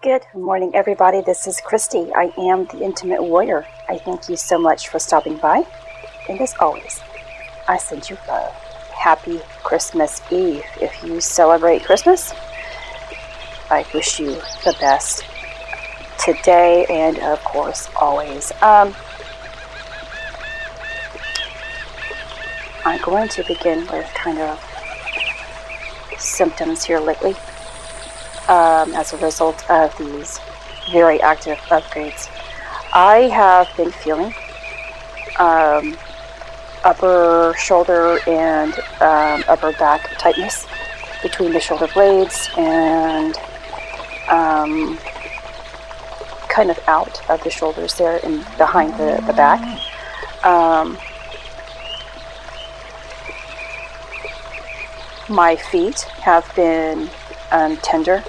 Good morning, everybody. This is Christy. I am the Intimate Warrior. I thank you so much for stopping by. And as always, I send you love. Happy Christmas Eve. If you celebrate Christmas, I wish you the best today and, of course, always. I'm going to begin with kind of symptoms here lately. As a result of these very active upgrades. I have been feeling upper shoulder and upper back tightness between the shoulder blades and kind of out of the shoulders there and behind the back. My feet have been tender.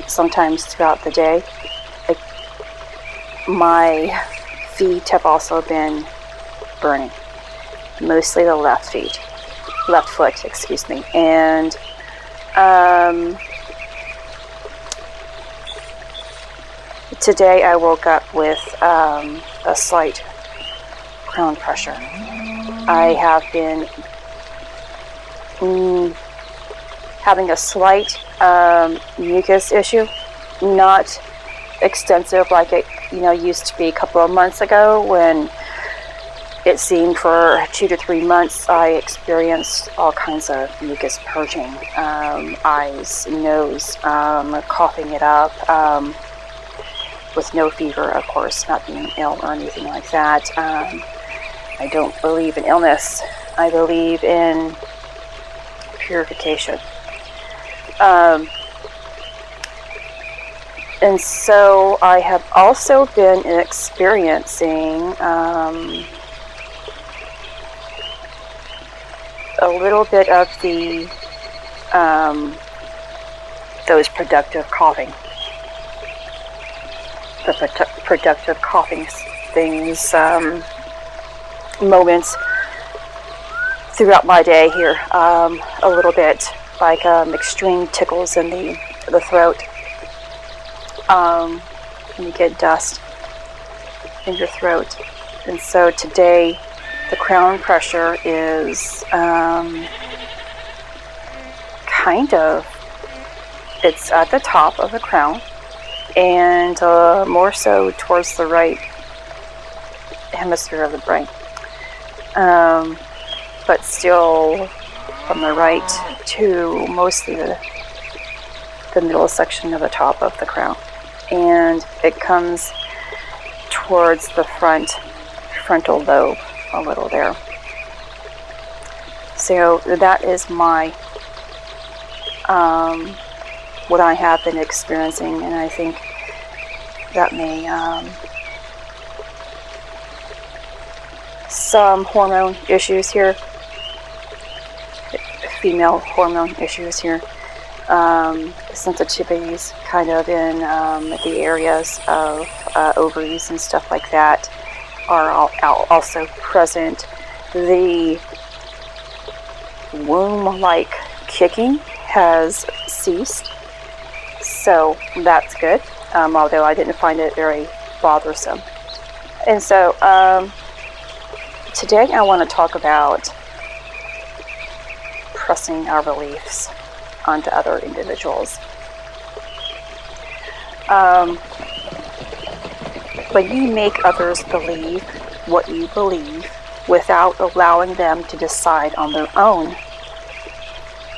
Sometimes throughout the day. My feet have also been burning, mostly the left foot, excuse me. And today I woke up with a slight crown pressure. I have been having a slight mucus issue, not extensive like it used to be a couple of months ago when it seemed for 2 to 3 months I experienced all kinds of mucus purging, eyes, nose, coughing it up, with no fever, of course, not being ill or anything like that. I don't believe in illness. I believe in purification. And so I have also been experiencing a little bit of the those productive coughing, productive coughing things, moments throughout my day here, a little bit like extreme tickles in the throat. When you get dust in your throat. And so today the crown pressure is it's at the top of the crown and more so towards the right hemisphere of the brain. But still from the right to mostly the middle section of the top of the crown. And it comes towards the frontal lobe a little there. So that is my what I have been experiencing, and I think that may some hormone issues here, female hormone issues here. Sensitivities kind of in the areas of ovaries and stuff like that are also present. The womb-like kicking has ceased, so that's good, although I didn't find it very bothersome. And so today I want to talk about pressing our beliefs onto other individuals. When you make others believe what you believe without allowing them to decide on their own,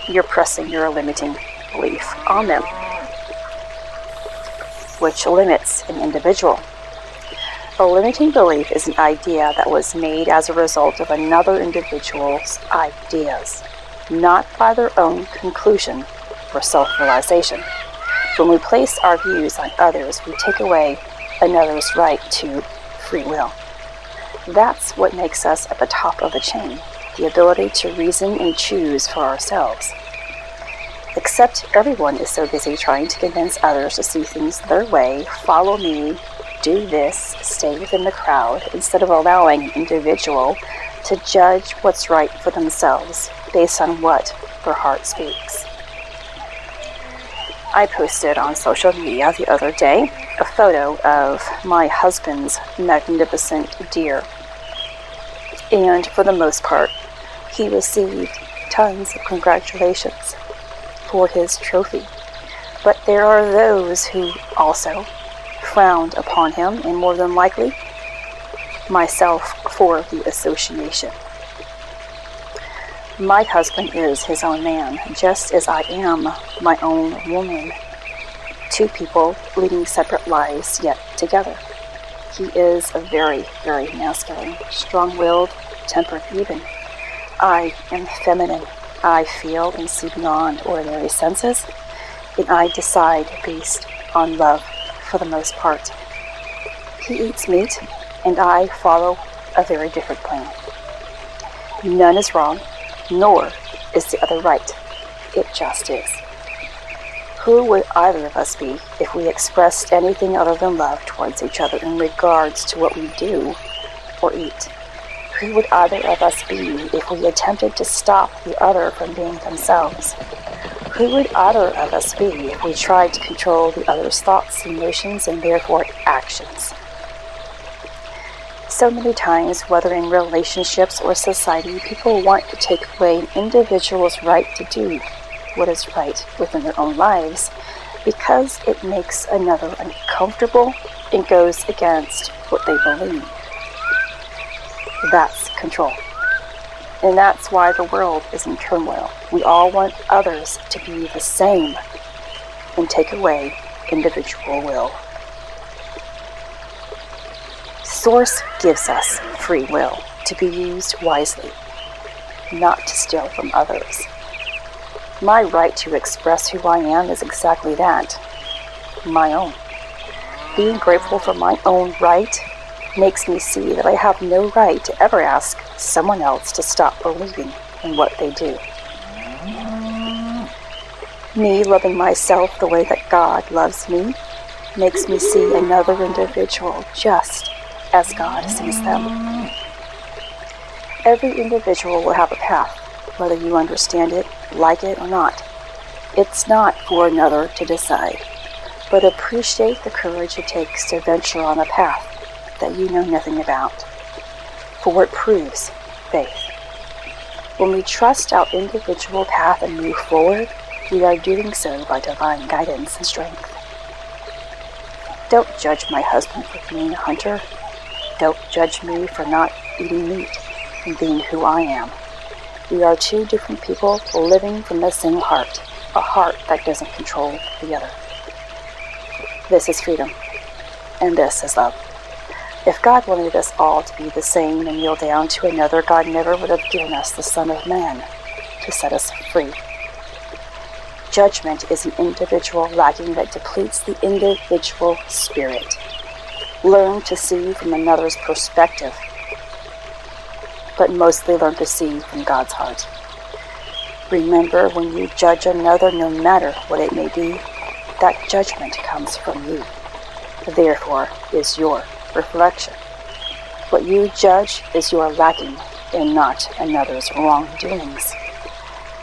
you're pressing your limiting belief on them, which limits an individual. A limiting belief is an idea that was made as a result of another individual's ideas, not by their own conclusion or self-realization. When we place our views on others, we take away another's right to free will. That's what makes us at the top of the chain, the ability to reason and choose for ourselves. Except everyone is so busy trying to convince others to see things their way, follow me, do this, stay within the crowd, instead of allowing an individual to judge what's right for themselves based on what their heart speaks. I posted on social media the other day a photo of my husband's magnificent deer. And for the most part, he received tons of congratulations for his trophy. But there are those who also frowned upon him, and more than likely, myself, for the association. My husband is his own man, just as I am my own woman. Two people leading separate lives, yet together. He is a very, very masculine, strong-willed, tempered even. I am feminine. I feel and see beyond ordinary senses, and I decide based on love for the most part. He eats meat, and I follow a very different plan. None is wrong, nor is the other right. It just is. Who would either of us be if we expressed anything other than love towards each other in regards to what we do or eat? Who would either of us be if we attempted to stop the other from being themselves? Who would either of us be if we tried to control the other's thoughts, emotions, and therefore actions? So many times, whether in relationships or society, people want to take away an individual's right to do what is right within their own lives because it makes another uncomfortable and goes against what they believe. That's control. And that's why the world is in turmoil. We all want others to be the same and take away individual will. Source gives us free will to be used wisely, not to steal from others. My right to express who I am is exactly that, my own. Being grateful for my own right makes me see that I have no right to ever ask someone else to stop believing in what they do. Me loving myself the way that God loves me makes me see another individual just as God sees them. Every individual will have a path, whether you understand it, like it, or not. It's not for another to decide, but appreciate the courage it takes to venture on a path that you know nothing about, for it proves faith. When we trust our individual path and move forward, we are doing so by divine guidance and strength. Don't judge my husband for being a hunter. Don't judge me for not eating meat and being who I am. We are two different people living from the same heart, a heart that doesn't control the other. This is freedom, and this is love. If God wanted us all to be the same and kneel down to another, God never would have given us the Son of Man to set us free. Judgment is an individual lacking that depletes the individual spirit. Learn to see from another's perspective, but mostly learn to see from God's heart. Remember, when you judge another, no matter what it may be, that judgment comes from you. Therefore, is your reflection. What you judge is your lacking and not another's wrongdoings.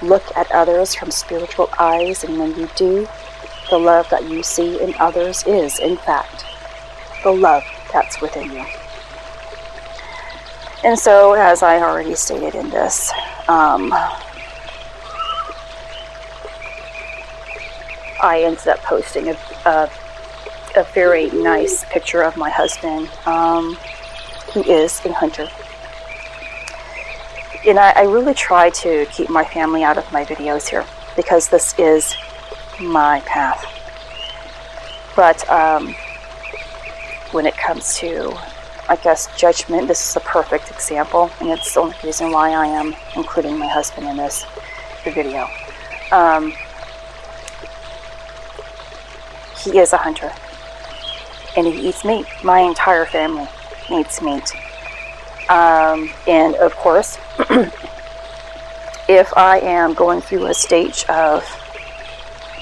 Look at others from spiritual eyes, and when you do, the love that you see in others is, in fact, the love that's within you. And so, as I already stated in this, I ended up posting a very nice picture of my husband, who is a hunter. And I really try to keep my family out of my videos here, because this is my path. But when it comes to, I guess, judgment, this is a perfect example, and it's the only reason why I am including my husband in this video. He is a hunter, and he eats meat. My entire family eats meat. And of course, if I am going through a stage of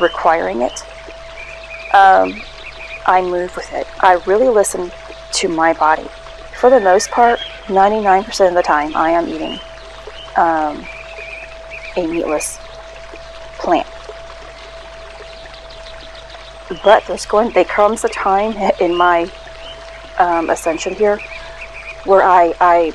requiring it, I move with it. I really listen to my body. For the most part, 99% of the time, I am eating a meatless plant. But there comes a time in my ascension here where I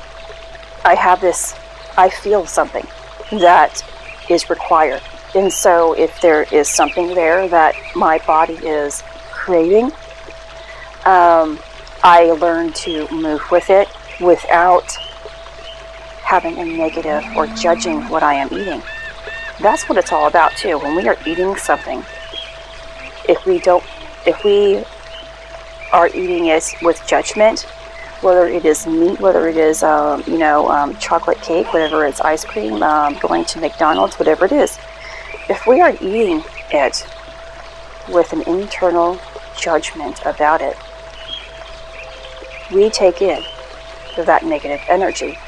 have this, I feel something that is required. And so if there is something there that my body is craving, I learn to move with it without having a negative or judging what I am eating. That's what it's all about too. When we are eating something, if we are eating it with judgment, whether it is meat, whether it is chocolate cake, whatever it's ice cream, going to McDonald's, whatever it is, if we are eating it with an internal judgment about it, we take in that negative energy.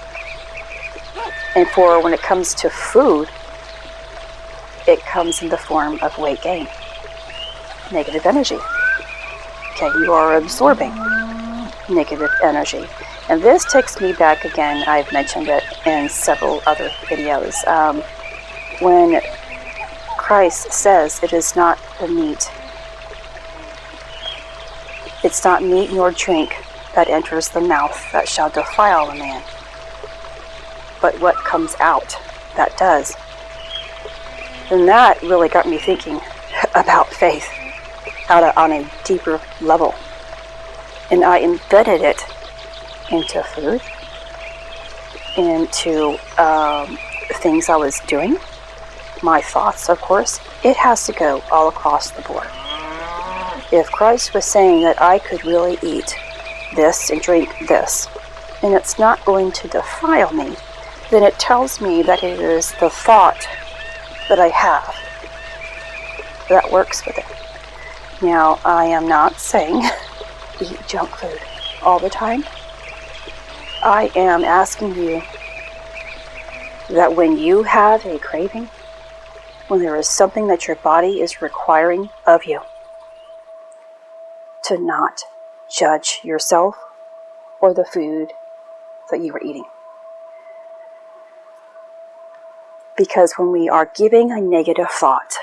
And for when it comes to food, it comes in the form of weight gain, negative energy. Okay, you are absorbing negative energy. And this takes me back again, I've mentioned it in several other videos, when Christ says it is not the meat, it's not meat nor drink that enters the mouth that shall defile a man, but what comes out that does. And that really got me thinking about faith on a deeper level. And I embedded it into food, into things I was doing, my thoughts, of course. It has to go all across the board. If Christ was saying that I could really eat this and drink this, and it's not going to defile me, then it tells me that it is the thought that I have that works with it. Now, I am not saying eat junk food all the time. I am asking you that when you have a craving, when there is something that your body is requiring of you, to not judge yourself or the food that you are eating. Because when we are giving a negative thought,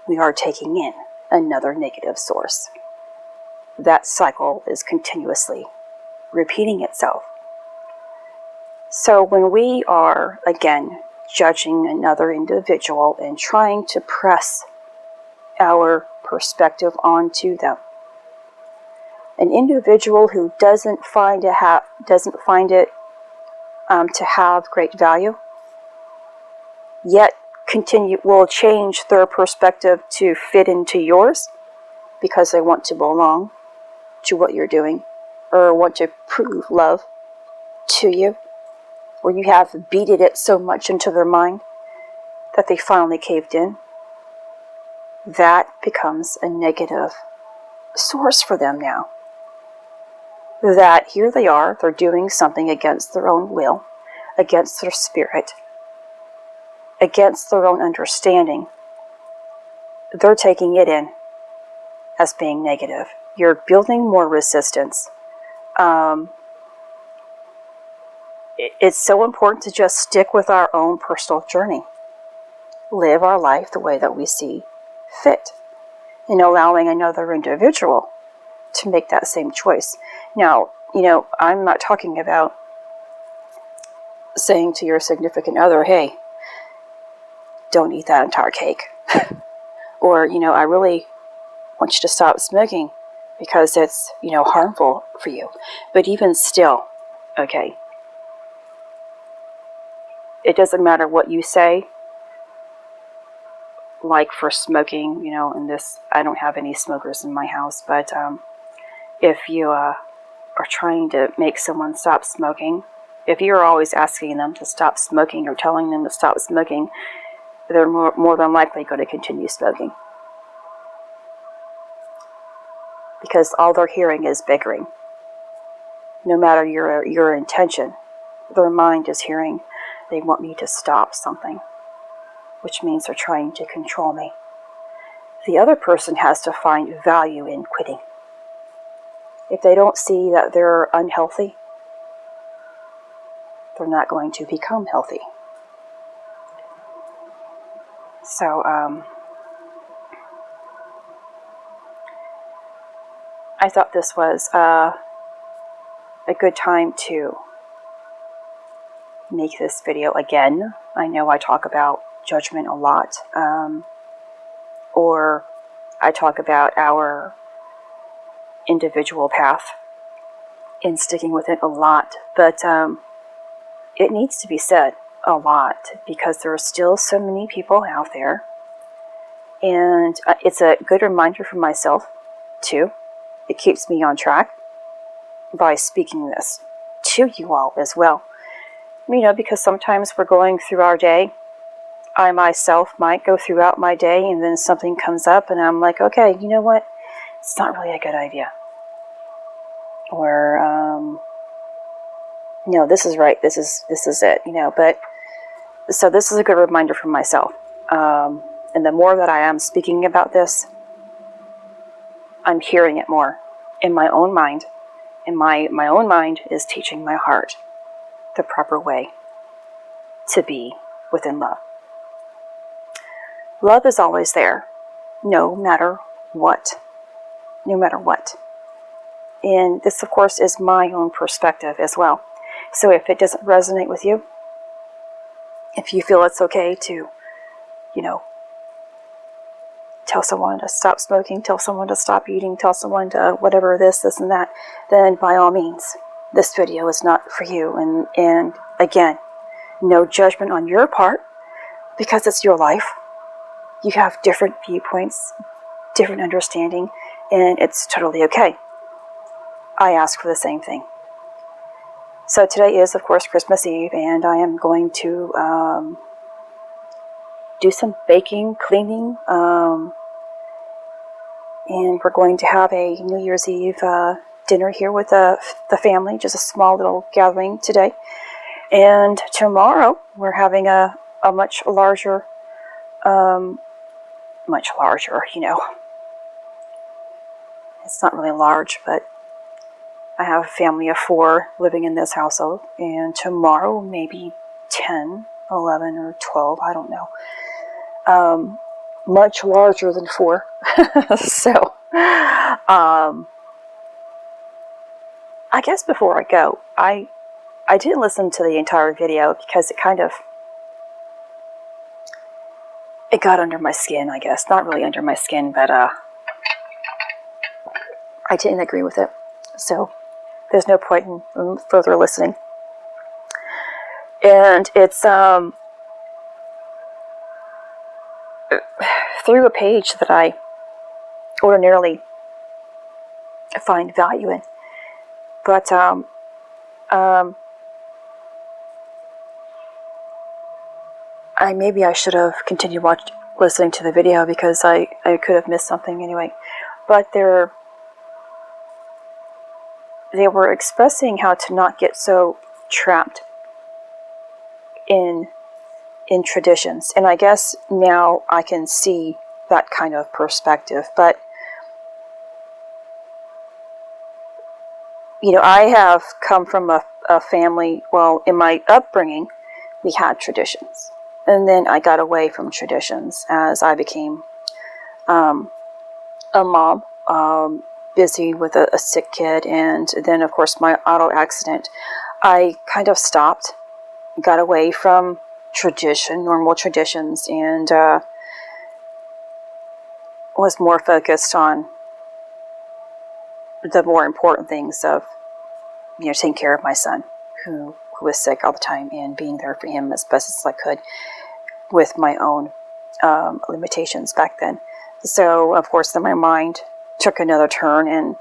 we are taking in another negative source. That cycle is continuously repeating itself. So when we are, again, judging another individual and trying to press our perspective onto them, an individual who doesn't find it to have great value, yet will change their perspective to fit into yours because they want to belong to what you're doing or want to prove love to you, or you have beaten it so much into their mind that they finally caved in. That becomes a negative source for them now. That here they are, they're doing something against their own will, against their spirit, against their own understanding. They're taking it in as being negative. You're building more resistance. It's so important to just stick with our own personal journey. Live our life the way that we see fit, and allowing another individual to make that same choice. Now, I'm not talking about saying to your significant other, hey, don't eat that entire cake. Or, I really want you to stop smoking because it's, harmful for you. But even still, okay, it doesn't matter what you say. Like for smoking, and this, I don't have any smokers in my house, but if you are trying to make someone stop smoking, if you're always asking them to stop smoking or telling them to stop smoking, they're more than likely going to continue smoking. Because all they're hearing is bickering. No matter your intention, their mind is hearing, they want me to stop something, which means they're trying to control me. The other person has to find value in quitting. If they don't see that they're unhealthy, they're not going to become healthy. So, I thought this was a good time to make this video again. I know I talk about judgment a lot, or I talk about our individual path and sticking with it a lot, but it needs to be said a lot because there are still so many people out there, and it's a good reminder for myself too. It keeps me on track by speaking this to you all as well. You know, because sometimes we're going through our day. I myself might go throughout my day and then something comes up and I'm like, okay, you know what? It's not really a good idea. Or, no, this is right. This is it, you know. But, so this is a good reminder for myself. And the more that I am speaking about this, I'm hearing it more in my own mind. And my own mind is teaching my heart the proper way to be within love. Love is always there, no matter what. No matter what. And this, of course, is my own perspective as well. So if it doesn't resonate with you, if you feel it's okay to, you know, tell someone to stop smoking, tell someone to stop eating, tell someone to whatever this and that, then by all means, this video is not for you. And again, no judgment on your part, because it's your life. You have different viewpoints, different understanding, and it's totally okay. I ask for the same thing. So today is, of course, Christmas Eve, and I am going to do some baking, cleaning, and we're going to have a New Year's Eve dinner here with the family, just a small little gathering today. And tomorrow we're having a much larger, you know. It's not really large, but I have a family of 4 living in this household, and tomorrow maybe 10, 11, or 12, I don't know. Much larger than 4. So, I guess before I go, I didn't listen to the entire video because it got under my skin, I guess. Not really under my skin, but I didn't agree with it. So there's no point in further listening. And it's through a page that I ordinarily find value in. But maybe I should have continued listening to the video because I could have missed something anyway. But they were expressing how to not get so trapped in traditions. And I guess now I can see that kind of perspective. But, you know, I have come from a family, well, in my upbringing, we had traditions. And then I got away from traditions as I became a mom, busy with a sick kid, and then, of course, my auto accident. I kind of stopped, got away from normal traditions, and was more focused on the more important things of, you know, taking care of my son, who was sick all the time, and being there for him as best as I could with my own limitations back then. So, of course, then my mind took another turn in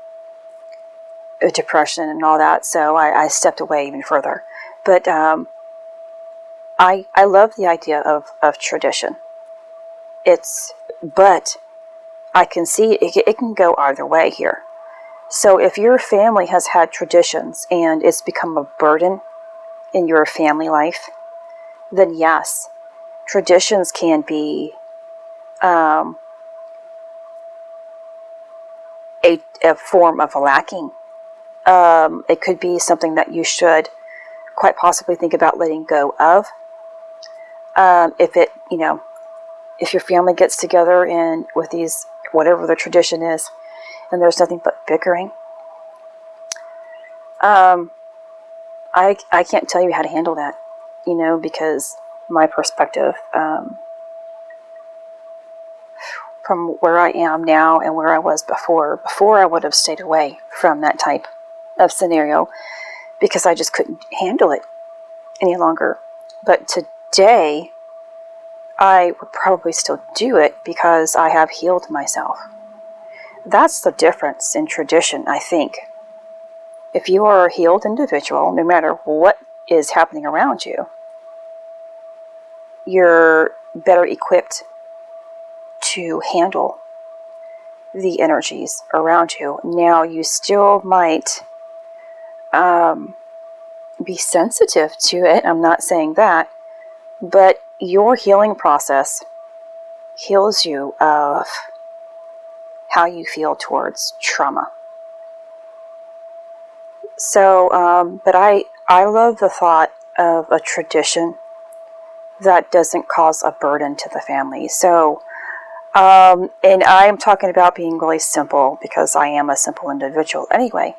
depression and all that, so I stepped away even further. But I love the idea of tradition. But I can see it can go either way here. So if your family has had traditions and it's become a burden in your family life, then yes, traditions can be a form of lacking. It could be something that you should quite possibly think about letting go of. If your family gets together and with these, whatever the tradition is, and there's nothing but bickering. I can't tell you how to handle that, you know, because my perspective, from where I am now and where I was before I would have stayed away from that type of scenario because I just couldn't handle it any longer. But today, I would probably still do it because I have healed myself. That's the difference in tradition, I think. If you are a healed individual, no matter what is happening around you, you're better equipped to handle the energies around you. Now, you still might be sensitive to it. I'm not saying that. But your healing process heals you of how you feel towards trauma. So, but I love the thought of a tradition that doesn't cause a burden to the family. So, and I'm talking about being really simple because I am a simple individual anyway.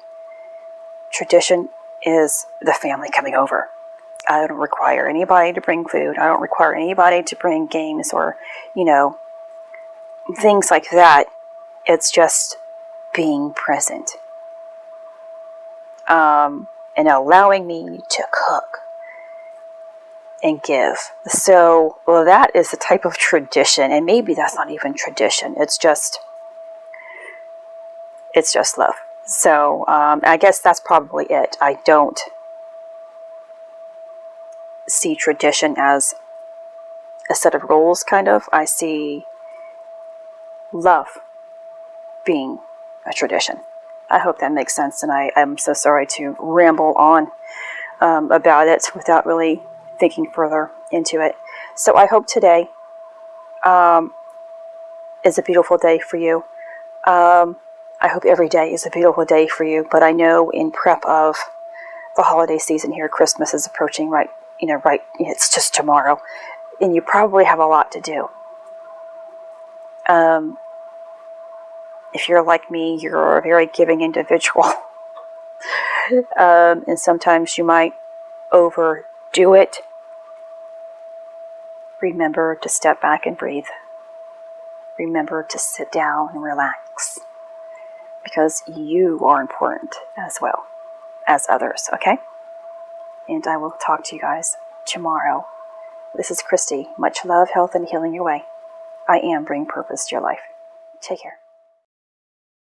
Tradition is the family coming over. I don't require anybody to bring food. I don't require anybody to bring games or, you know, things like that. It's just being present. And allowing me to cook and give. So, well, that is the type of tradition, and maybe that's not even tradition. It's just love. So, I guess that's probably it. I don't see tradition as a set of rules, kind of. I see love being a tradition. I hope that makes sense, and I'm so sorry to ramble on about it without really thinking further into it. So I hope today is a beautiful day for you. I hope every day is a beautiful day for you, but I know in prep of the holiday season here, Christmas is approaching it's just tomorrow, and you probably have a lot to do. If you're like me, you're a very giving individual. And sometimes you might overdo it. Remember to step back and breathe. Remember to sit down and relax. Because you are important as well as others, okay? And I will talk to you guys tomorrow. This is Christy. Much love, health, and healing your way. I am bringing purpose to your life. Take care.